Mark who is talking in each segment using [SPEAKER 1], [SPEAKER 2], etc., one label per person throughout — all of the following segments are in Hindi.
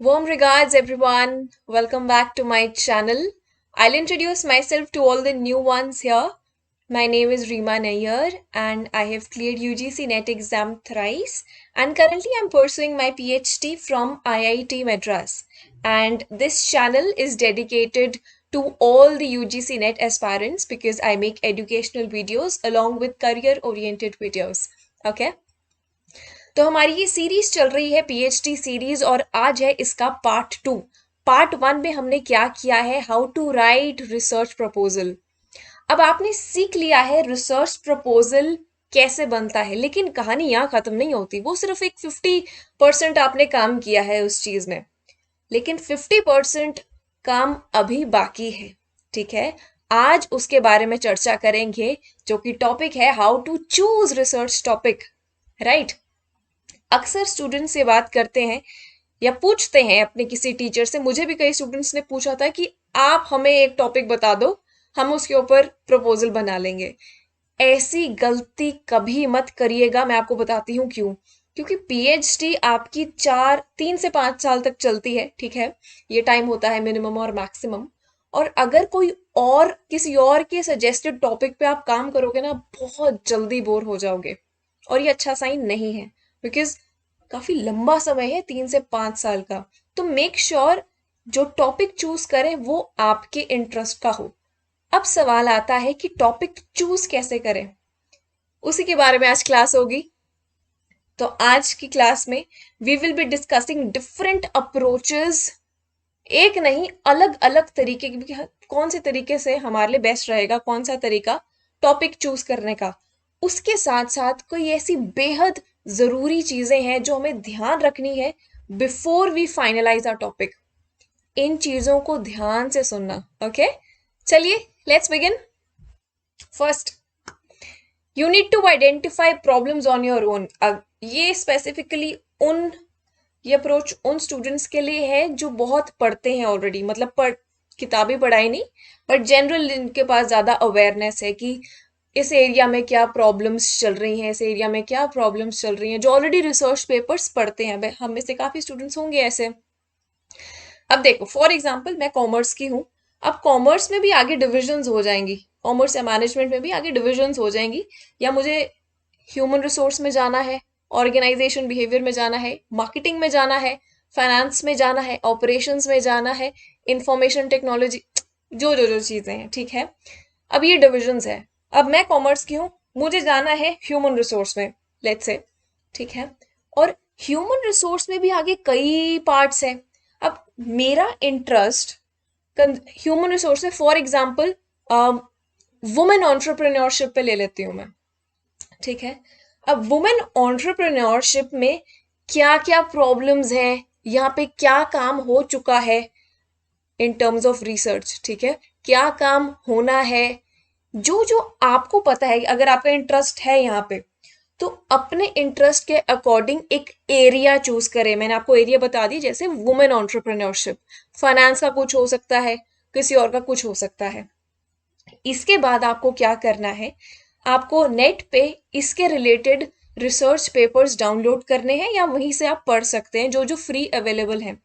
[SPEAKER 1] Warm regards, everyone. Welcome back to my channel. I'll introduce myself to all the new ones here. My name is Reema Nayyar, and I have cleared UGC NET exam thrice. And currently, I'm pursuing my PhD from IIT Madras. And this channel is dedicated to all the UGC NET aspirants because I make educational videos along with career oriented videos. Okay. तो हमारी ये सीरीज चल रही है पीएचडी सीरीज और आज है इसका पार्ट 2। पार्ट 1 में हमने क्या किया है, how to write research proposal. अब आपने सीख लिया है रिसर्च प्रपोजल कैसे बनता है, लेकिन कहानी यहाँ खत्म नहीं होती। वो सिर्फ एक 50% आपने काम किया है उस चीज में, लेकिन 50% काम अभी बाकी है। ठीक है, आज उसके बारे में चर्चा करेंगे, जो कि टॉपिक है how to choose research topic. Right. अक्सर स्टूडेंट से बात करते हैं या पूछते हैं अपने किसी टीचर से, मुझे भी कई स्टूडेंट्स ने पूछा था कि आप हमें एक टॉपिक बता दो, हम उसके ऊपर प्रपोजल बना लेंगे। ऐसी गलती कभी मत करिएगा, मैं आपको बताती हूँ क्यों। क्योंकि पीएचडी आपकी 3 से 5 साल तक चलती है। ठीक है, ये टाइम होता है मिनिमम और मैक्सिमम। और अगर कोई और किसी और के सजेस्टेड टॉपिक पे आप काम करोगे ना, बहुत जल्दी बोर हो जाओगे और ये अच्छा साइन नहीं है, बिकॉज काफी लंबा समय है 3 से 5 साल का। तो मेक श्योर जो टॉपिक चूज करें वो आपके इंटरेस्ट का हो। अब सवाल आता है कि टॉपिक चूज कैसे करें, उसी के बारे में आज क्लास होगी। तो आज की क्लास में we will be discussing different approaches, एक नहीं अलग अलग तरीके की, कौन से तरीके से हमारे लिए बेस्ट रहेगा, कौन सा तरीका टॉपिक चूज करने का। उसके साथ साथ कोई ऐसी बेहद जरूरी चीजें हैं जो हमें ध्यान रखनी है before we finalize our topic. इन चीजों को ध्यान से सुनना। ओके, चलिए let's begin. First, you need to identify problems on your own. ये स्पेसिफिकली उन ये अप्रोच उन स्टूडेंट्स के लिए है जो बहुत पढ़ते हैं ऑलरेडी, मतलब किताबी पढ़ाई नहीं, बट जनरल इनके पास ज्यादा अवेयरनेस है कि इस एरिया में क्या प्रॉब्लम्स चल रही हैं, इस एरिया में क्या प्रॉब्लम्स चल रही हैं, जो ऑलरेडी रिसर्च पेपर्स पढ़ते हैं। हम में से काफी स्टूडेंट्स होंगे ऐसे। अब देखो, फॉर एग्जाम्पल मैं कॉमर्स की हूँ। अब कॉमर्स में भी आगे डिविजन्स हो जाएंगी, कॉमर्स या मैनेजमेंट में भी आगे डिविजन्स हो जाएंगी। या मुझे ह्यूमन रिसोर्स में जाना है, ऑर्गेनाइजेशन बिहेवियर में जाना है, मार्केटिंग में जाना है, फाइनेंस में जाना है, ऑपरेशंस में जाना है, इंफॉर्मेशन टेक्नोलॉजी, जो जो जो चीजें हैं। ठीक है, अब ये डिविजन्स है। अब मैं कॉमर्स की हूँ, मुझे जाना है ह्यूमन रिसोर्स में, लेट्स से। ठीक है, और ह्यूमन रिसोर्स में भी आगे कई पार्ट्स हैं। अब मेरा इंटरेस्ट ह्यूमन रिसोर्स में, फॉर एग्जाम्पल वुमेन ऑन्टरप्रेन्योरशिप पे ले लेती हूँ मैं। ठीक है, अब वुमेन ऑन्टरप्रेन्योरशिप में क्या क्या प्रॉब्लम्स हैं, यहाँ पे क्या काम हो चुका है इन टर्म्स ऑफ रिसर्च। ठीक है, क्या काम होना है, जो जो आपको पता है। अगर आपका इंटरेस्ट है यहाँ पे, तो अपने इंटरेस्ट के अकॉर्डिंग एक एरिया चूज करें। मैंने आपको एरिया बता दी, जैसे वुमेन ऑन्टरप्रेन्योरशिप, फाइनेंस का कुछ हो सकता है, किसी और का कुछ हो सकता है। इसके बाद आपको क्या करना है, आपको नेट पे इसके रिलेटेड रिसर्च पेपर्स डाउनलोड करने हैं, या वहीं से आप पढ़ सकते हैं जो जो फ्री अवेलेबल हैं।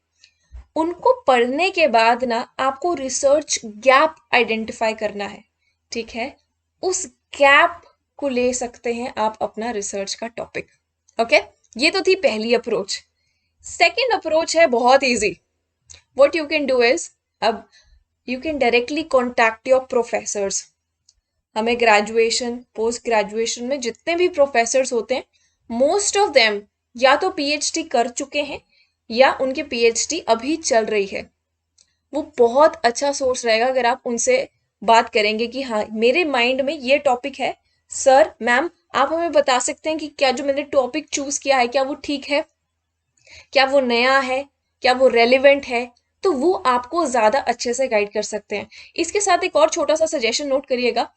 [SPEAKER 1] उनको पढ़ने के बाद ना आपको रिसर्च गैप आइडेंटिफाई करना है। ठीक है, उस गैप को ले सकते हैं आप अपना रिसर्च का टॉपिक। ओके, ये तो थी पहली अप्रोच। सेकेंड अप्रोच है बहुत easy. What you can do is, अब you can directly contact your professors. हमें ग्रेजुएशन पोस्ट ग्रेजुएशन में जितने भी प्रोफेसर्स होते हैं, मोस्ट ऑफ देम या तो पीएचडी कर चुके हैं या उनके पीएचडी अभी चल रही है। वो बहुत अच्छा सोर्स रहेगा अगर आप उनसे बात करेंगे कि हाँ, मेरे माइंड में ये टॉपिक है सर, मैम आप हमें बता सकते हैं कि क्या जो मैंने टॉपिक चूज किया है, क्या वो ठीक है, क्या वो नया है, क्या वो रेलिवेंट है। तो वो आपको ज्यादा अच्छे से गाइड कर सकते हैं। इसके साथ एक और छोटा सा सजेशन नोट करिएगा।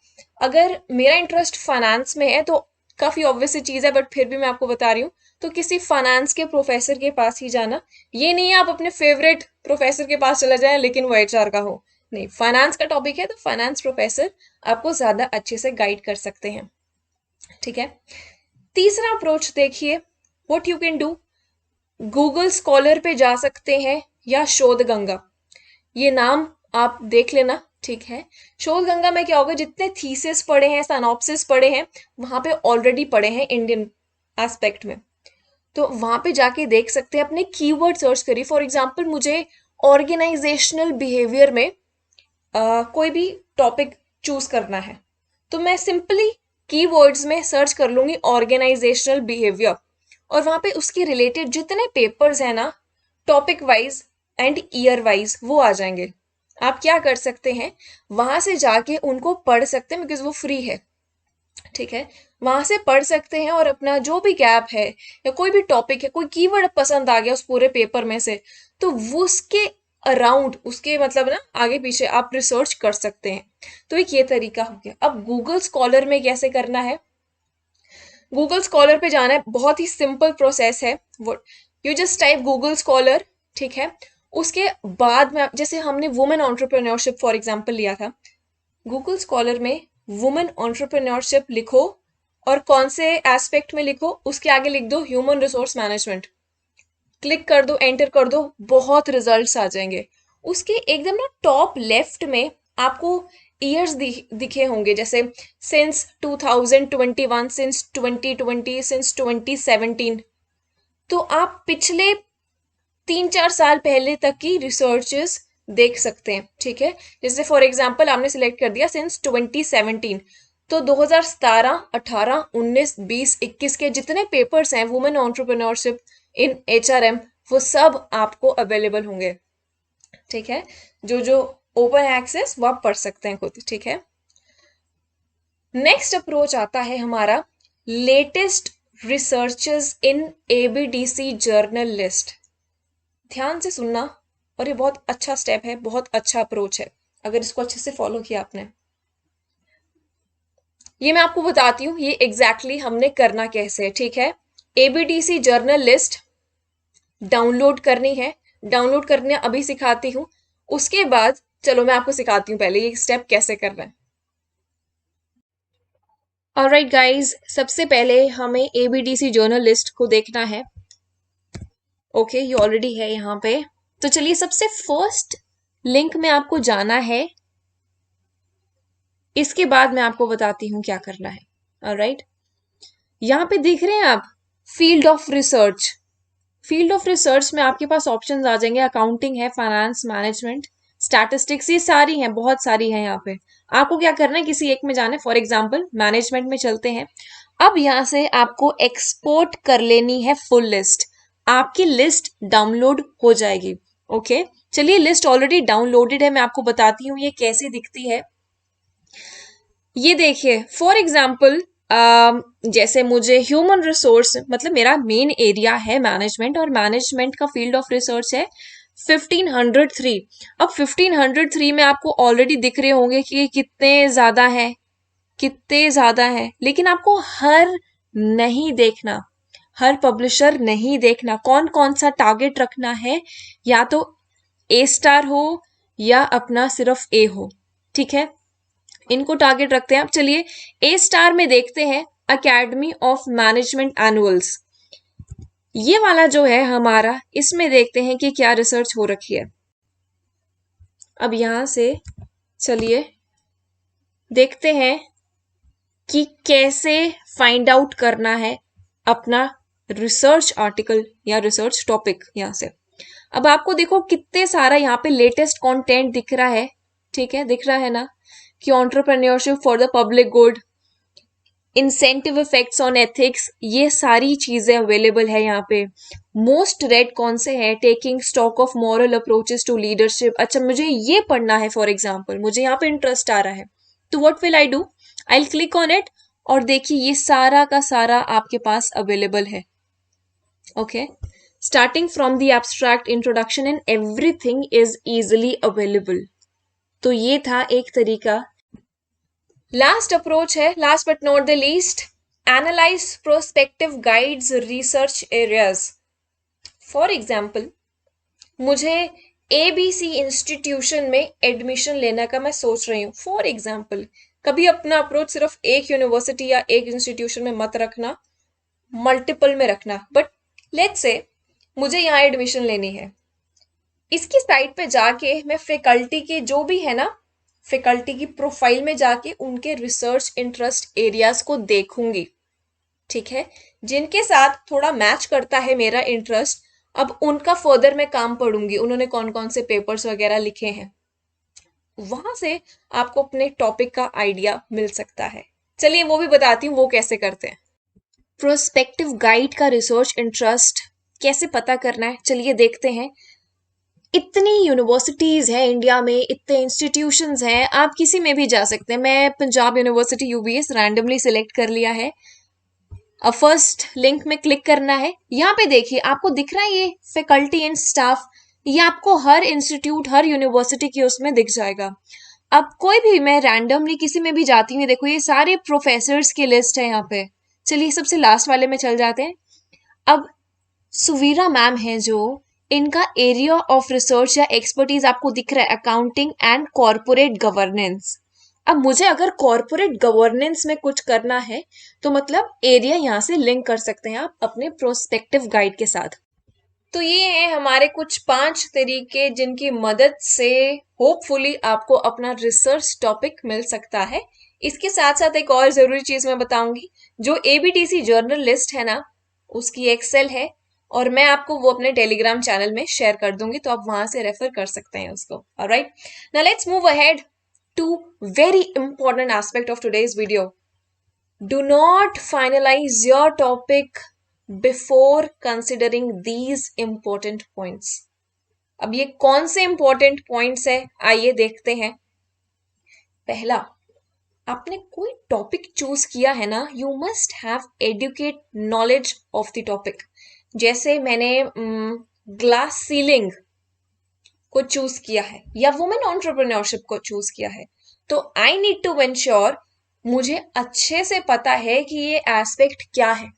[SPEAKER 1] अगर मेरा इंटरेस्ट फाइनेंस में है तो काफी ऑब्वियस सी चीज है, बट फिर भी मैं आपको बता रही हूँ, तो किसी फाइनेंस के प्रोफेसर के पास ही जाना। ये नहीं है आप अपने फेवरेट प्रोफेसर के पास चला जाए लेकिन वो एचआर का हो, नहीं। फाइनेंस का टॉपिक है तो फाइनेंस प्रोफेसर आपको ज्यादा अच्छे से गाइड कर सकते हैं। ठीक है, तीसरा अप्रोच देखिए, what you can do. Google scholar पे जा सकते हैं या शोध गंगा, ये नाम आप देख लेना, ठीक है। शोध गंगा में क्या होगा, जितने थीसिस पढ़े हैं, साइनॉप्सिस पढ़े हैं, वहां पे ऑलरेडी पढ़े हैं इंडियन एस्पेक्ट में, तो वहां पे जाके देख सकते हैं। अपने कीवर्ड सर्च करिए। फॉर एग्जांपल मुझे ऑर्गेनाइजेशनल बिहेवियर में कोई भी टॉपिक चूज करना है, तो मैं सिंपली कीवर्ड्स में सर्च कर लूंगी ऑर्गेनाइजेशनल बिहेवियर, और वहां पे उसके रिलेटेड जितने पेपर्स हैं ना, topic wise and year wise, वो आ जाएंगे। आप क्या कर सकते हैं, वहां से जाके उनको पढ़ सकते हैं, बिकॉज वो फ्री है, ठीक है। वहां से पढ़ सकते हैं और अपना जो भी गैप है या कोई भी टॉपिक है, कोई कीवर्ड पसंद आ गया उस पूरे पेपर में से, तो वो उसके अराउंड, उसके मतलब ना आगे पीछे आप रिसर्च कर सकते हैं। तो एक ये तरीका हो गया। अब गूगल स्कॉलर में कैसे करना है, गूगल स्कॉलर पे जाना है, बहुत ही सिंपल प्रोसेस है। वो you just type Google scholar, ठीक है। उसके बाद में जैसे हमने वुमेन एंटरप्रेन्योरशिप फॉर एग्जांपल लिया था, गूगल स्कॉलर में वुमेन एंटरप्रेन्योरशिप लिखो और कौन से एस्पेक्ट में लिखो, उसके आगे लिख दो ह्यूमन रिसोर्स मैनेजमेंट, क्लिक कर दो, एंटर कर दो, बहुत रिजल्ट्स आ जाएंगे। उसके एकदम ना टॉप लेफ्ट में आपको ईयर्स दिखे होंगे, जैसे सिंस 2021, सिंस 2020, सिंस 2017। तो आप पिछले 3-4 साल पहले तक की रिसर्चेस देख सकते हैं, ठीक है। जैसे फॉर एग्जांपल आपने सिलेक्ट कर दिया सिंस 2017, तो 2017, 18, 19, 20, 21 के जितने पेपर्स हैं वुमेन एंटरप्रेन्योरशिप इन एचआरएम, वो सब आपको अवेलेबल होंगे, ठीक है। जो जो ओपन एक्सेस वो आप पढ़ सकते हैं खुद, ठीक है। नेक्स्ट अप्रोच आता है हमारा लेटेस्ट रिसर्चेस इन एबीडीसी जर्नल लिस्ट। ध्यान से सुनना, और ये बहुत अच्छा स्टेप है, बहुत अच्छा अप्रोच है अगर इसको अच्छे से फॉलो किया आपने। ये मैं आपको बताती हूँ ये एग्जैक्टली हमने करना कैसे है, ठीक है। एबीडीसी जर्नल लिस्ट डाउनलोड करनी है, डाउनलोड करने अभी सिखाती हूँ। उसके बाद चलो मैं आपको सिखाती हूँ पहले ये स्टेप कैसे करना है। ऑलराइट गाइज, सबसे पहले हमें एबीडीसी जर्नल लिस्ट को देखना है। ओके, ये ऑलरेडी है यहाँ पे। तो चलिए सबसे फर्स्ट लिंक में आपको जाना है, इसके बाद मैं आपको बताती हूँ क्या करना है। ऑलराइट, यहाँ पे देख रहे हैं आप field of research. Field of research में आपके पास ऑप्शंस आ जाएंगे, अकाउंटिंग है, फाइनेंस मैनेजमेंट, स्टैटिस्टिक्स, ये सारी हैं, बहुत सारी हैं यहाँ पे। आपको क्या करना है, किसी एक में जाना है। फॉर एग्जाम्पल मैनेजमेंट में चलते हैं। अब यहाँ से आपको एक्सपोर्ट कर लेनी है फुल लिस्ट, आपकी लिस्ट डाउनलोड हो जाएगी। ओके, चलिए लिस्ट ऑलरेडी डाउनलोडेड है, मैं आपको बताती हूँ ये कैसे दिखती है। ये देखिए फॉर एग्जाम्पल जैसे मुझे ह्यूमन रिसोर्स, मतलब मेरा मेन एरिया है मैनेजमेंट, और मैनेजमेंट का फील्ड ऑफ रिसर्च है 1503। अब 1503 में आपको ऑलरेडी दिख रहे होंगे कि कितने ज्यादा है, कितने ज्यादा है, लेकिन आपको हर नहीं देखना, हर पब्लिशर नहीं देखना, कौन कौन सा टारगेट रखना है, या तो ए स्टार हो या अपना सिर्फ ए हो, ठीक है। इनको टारगेट रखते हैं। अब चलिए ए स्टार में देखते हैं अकेडमी ऑफ मैनेजमेंट एनुअल्स, ये वाला जो है हमारा, इसमें देखते हैं कि क्या रिसर्च हो रखी है। अब यहां से चलिए देखते हैं कि कैसे फाइंड आउट करना है अपना रिसर्च आर्टिकल या रिसर्च टॉपिक। यहां से अब आपको देखो कितने सारा यहाँ पे लेटेस्ट कंटेंट दिख रहा है, ठीक है, दिख रहा है ना, कि entrepreneurship for the public good, incentive effects on ethics, ये सारी चीजें अवेलेबल है यहाँ पे। मोस्ट रेड कौन से है, taking stock of moral approaches to leadership. अच्छा, मुझे ये पढ़ना है फॉर एग्जाम्पल, मुझे यहाँ पे इंटरेस्ट आ रहा है, तो what will I do, I will click on it, और देखिए ये सारा का सारा आपके पास अवेलेबल है। Okay, starting from the abstract, introduction, and everything is easily available. तो ये था एक तरीका। लास्ट अप्रोच है, last but not the least, analyse prospective guides research areas. For example मुझे एबीसी इंस्टीट्यूशन में एडमिशन लेने का मैं सोच रही हूँ, फॉर एग्जाम्पल। कभी अपना अप्रोच सिर्फ एक यूनिवर्सिटी या एक इंस्टीट्यूशन में मत रखना, मल्टीपल में रखना। बट लेट्स से मुझे यहाँ एडमिशन लेनी है। इसकी साइट पे जाके मैं फैकल्टी के जो भी है ना, फैकल्टी की प्रोफाइल में जाके उनके रिसर्च इंटरेस्ट एरियाज को देखूंगी, ठीक है, जिनके साथ थोड़ा मैच करता है मेरा इंटरेस्ट। अब उनका फर्दर मैं काम पढ़ूंगी, उन्होंने कौन कौन से पेपर्स वगैरह लिखे हैं, वहां से आपको अपने टॉपिक का आइडिया मिल सकता है। चलिए वो भी बताती हूँ वो कैसे करते हैं। प्रोस्पेक्टिव गाइड का रिसर्च इंटरेस्ट कैसे पता करना है, चलिए देखते हैं। इतनी यूनिवर्सिटीज हैं इंडिया में, इतने इंस्टीट्यूशंस हैं, आप किसी में भी जा सकते हैं। मैं Punjab university UBS randomly select कर लिया है। अब फर्स्ट लिंक में क्लिक करना है। यहाँ पे देखिए आपको दिख रहा है ये फैकल्टी एंड स्टाफ, ये आपको हर इंस्टीट्यूट हर यूनिवर्सिटी की उसमें दिख जाएगा। अब कोई भी मैं रैंडमली किसी में भी जाती हूँ, देखो ये सारे प्रोफेसर्स की लिस्ट है यहाँ पे। चलिए सबसे लास्ट वाले में चल जाते हैं। अब सुवीरा मैम है जो, इनका एरिया ऑफ रिसर्च या एक्सपर्टीज आपको दिख रहा है अकाउंटिंग एंड कॉरपोरेट गवर्नेंस। अब मुझे अगर कॉरपोरेट गवर्नेंस में कुछ करना है तो मतलब एरिया यहाँ से लिंक कर सकते हैं आप अपने प्रोस्पेक्टिव गाइड के साथ। तो ये है हमारे कुछ 5 तरीके जिनकी मदद से होपफुली आपको अपना रिसर्च टॉपिक मिल सकता है। इसके साथ साथ एक और जरूरी चीज मैं बताऊंगी, जो एबीटीसी जर्नल लिस्ट है ना, उसकी एक्सेल है और मैं आपको वो अपने टेलीग्राम चैनल में शेयर कर दूंगी, तो आप वहां से रेफर कर सकते हैं उसको। Alright, now let's move ahead to very important aspect of today's video. Do not finalize your topic before considering these important points. अब ये कौन से important points है, आइए देखते हैं। पहला, आपने कोई टॉपिक चूज किया है ना, you must have educate knowledge of the topic. जैसे मैंने ग्लास सीलिंग को चूज किया है या वुमेन एंटरप्रेन्योरशिप को चूज किया है, तो आई नीड टू एंश्योर मुझे अच्छे से पता है कि ये एस्पेक्ट क्या है,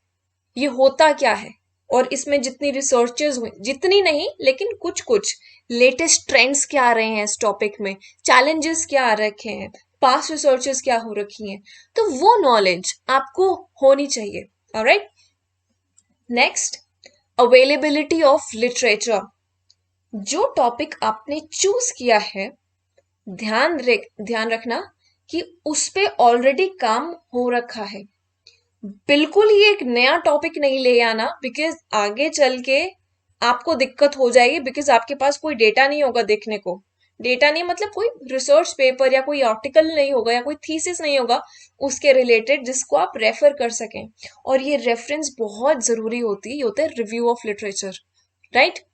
[SPEAKER 1] ये होता क्या है, और इसमें जितनी रिसर्चेस हुई, जितनी नहीं लेकिन कुछ कुछ लेटेस्ट ट्रेंड्स क्या आ रहे हैं इस टॉपिक में, चैलेंजेस क्या आ रखे हैं, पास्ट रिसर्चेस क्या हो रखी हैं, तो वो नॉलेज आपको होनी चाहिए। Alright, next, availability of literature. जो टॉपिक आपने चूज किया है, ध्यान रखना कि उस पे ऑलरेडी काम हो रखा है। बिल्कुल ही एक नया टॉपिक नहीं ले आना, बिकॉज आगे चल के आपको दिक्कत हो जाएगी, बिकॉज आपके पास कोई डेटा नहीं होगा देखने को। डेटा नहीं मतलब कोई रिसर्च पेपर या कोई आर्टिकल नहीं होगा या कोई थीसिस नहीं होगा उसके रिलेटेड जिसको आप रेफर कर सकें। और ये रेफरेंस बहुत जरूरी होती है, ये होता है रिव्यू ऑफ लिटरेचर, राइट।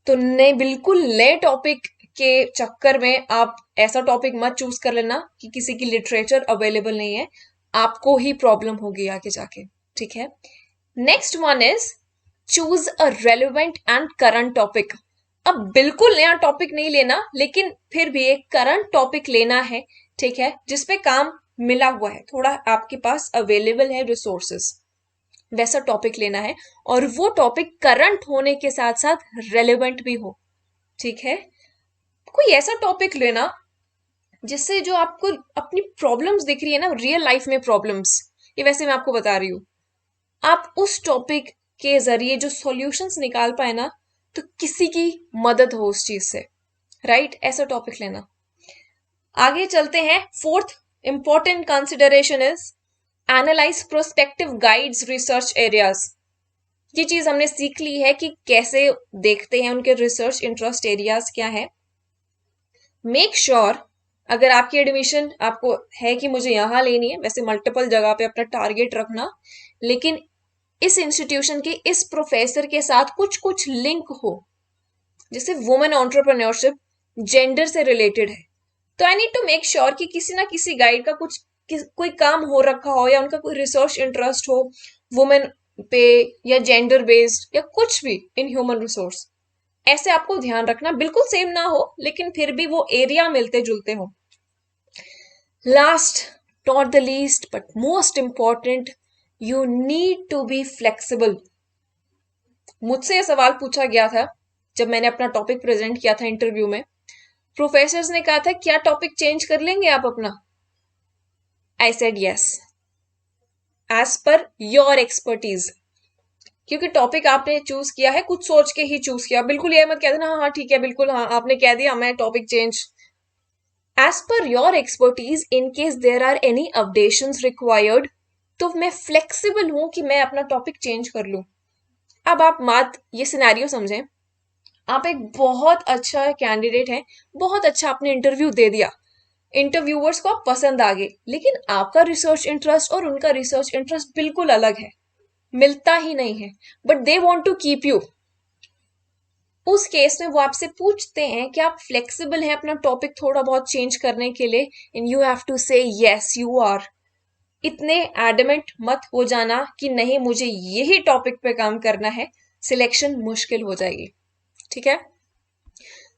[SPEAKER 1] तो नए बिल्कुल नए टॉपिक के चक्कर में आप ऐसा टॉपिक मत चूज कर लेना कि किसी की लिटरेचर अवेलेबल नहीं है, आपको ही प्रॉब्लम होगी आगे जाके, ठीक है। Next one is choose a relevant and current topic. अब बिल्कुल नया टॉपिक नहीं लेना, लेकिन फिर भी एक करंट टॉपिक लेना है, ठीक है, जिसपे काम मिला हुआ है, थोड़ा आपके पास अवेलेबल है रिसोर्सेस, वैसा टॉपिक लेना है। और वो टॉपिक करंट होने के साथ साथ रेलेवेंट भी हो, ठीक है। कोई ऐसा टॉपिक लेना जिससे जो आपको अपनी प्रॉब्लम्स दिख रही है ना, रियल लाइफ में प्रॉब्लम्स, ये वैसे मैं आपको बता रही हूँ, आप उस टॉपिक के जरिए जो सॉल्यूशंस निकाल पाए ना, तो किसी की मदद हो उस चीज से, राइट, ऐसा टॉपिक लेना। आगे चलते हैं। Fourth important consideration is analyse prospective guides research areas. ये चीज हमने सीख ली है कि कैसे देखते हैं उनके रिसर्च इंटरेस्ट एरियाज क्या है। मेक श्योर अगर आपकी एडमिशन आपको है कि मुझे यहां लेनी है, वैसे मल्टीपल जगह पे अपना टारगेट रखना, लेकिन इस इंस्टीट्यूशन के इस प्रोफेसर के साथ कुछ कुछ लिंक हो, जैसे वुमेन एंटरप्रेन्योरशिप जेंडर से रिलेटेड है, तो I need to make sure कि किसी ना किसी गाइड का कोई काम हो रखा हो या उनका कोई रिसर्च इंटरेस्ट हो वुमेन पे या जेंडर बेस्ड या कुछ भी इन ह्यूमन रिसोर्स। ऐसे आपको ध्यान रखना, बिल्कुल सेम ना हो लेकिन फिर भी वो एरिया मिलते जुलते हो। Last not the least but most important, you need to be flexible. मुझसे यह सवाल पूछा गया था जब मैंने अपना टॉपिक प्रेजेंट किया था इंटरव्यू में। प्रोफेसर्स ने कहा था क्या टॉपिक चेंज कर लेंगे आप अपना? I said yes, as per your expertise. क्योंकि टॉपिक आपने चूज किया है, कुछ सोच के ही चूज किया, बिल्कुल ये मत कह देना हाँ हाँ ठीक है बिल्कुल हाँ आपने कह दिया मैं topic change. As per your expertise, in case there are any updations required, तो मैं फ्लेक्सिबल हूं कि मैं अपना टॉपिक चेंज कर लूं। अब आप बात ये सिनेरियो समझें, आप एक बहुत अच्छा कैंडिडेट हैं, बहुत अच्छा आपने इंटरव्यू दे दिया, इंटरव्यूअर्स को आप पसंद आ गए, लेकिन आपका रिसर्च इंटरेस्ट और उनका रिसर्च इंटरेस्ट बिल्कुल अलग है, मिलता ही नहीं है, but they want to keep you. उस केस में वो आपसे पूछते हैं कि आप फ्लेक्सिबल हैं अपना टॉपिक थोड़ा बहुत चेंज करने के लिए, एंड यू हैव टू से यस यू आर। इतने एडमेंट मत हो जाना कि नहीं मुझे यही टॉपिक पे काम करना है, सिलेक्शन मुश्किल हो जाएगी। ठीक है,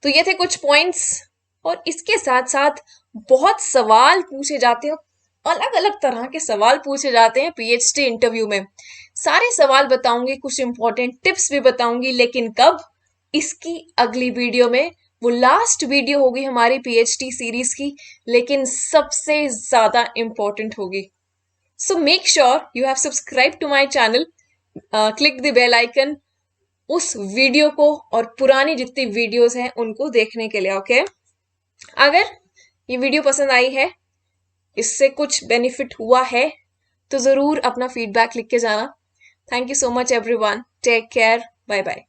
[SPEAKER 1] तो ये थे कुछ पॉइंट्स। और इसके साथ साथ बहुत सवाल पूछे जाते हैं, अलग अलग तरह के सवाल पूछे जाते हैं पीएचडी इंटरव्यू में। सारे सवाल बताऊंगी, कुछ इंपॉर्टेंट टिप्स भी बताऊंगी, लेकिन कब? इसकी अगली वीडियो में। वो लास्ट वीडियो होगी हमारी पीएचडी सीरीज की, लेकिन सबसे ज्यादा इंपॉर्टेंट होगी। So make sure you have subscribe to my channel, click the bell icon उस वीडियो को और पुरानी जितनी वीडियोस हैं उनको देखने के लिए। ओके, अगर ये वीडियो पसंद आई है, इससे कुछ बेनिफिट हुआ है, तो जरूर अपना फीडबैक लिख के जाना। Thank you so much everyone, take care, bye bye.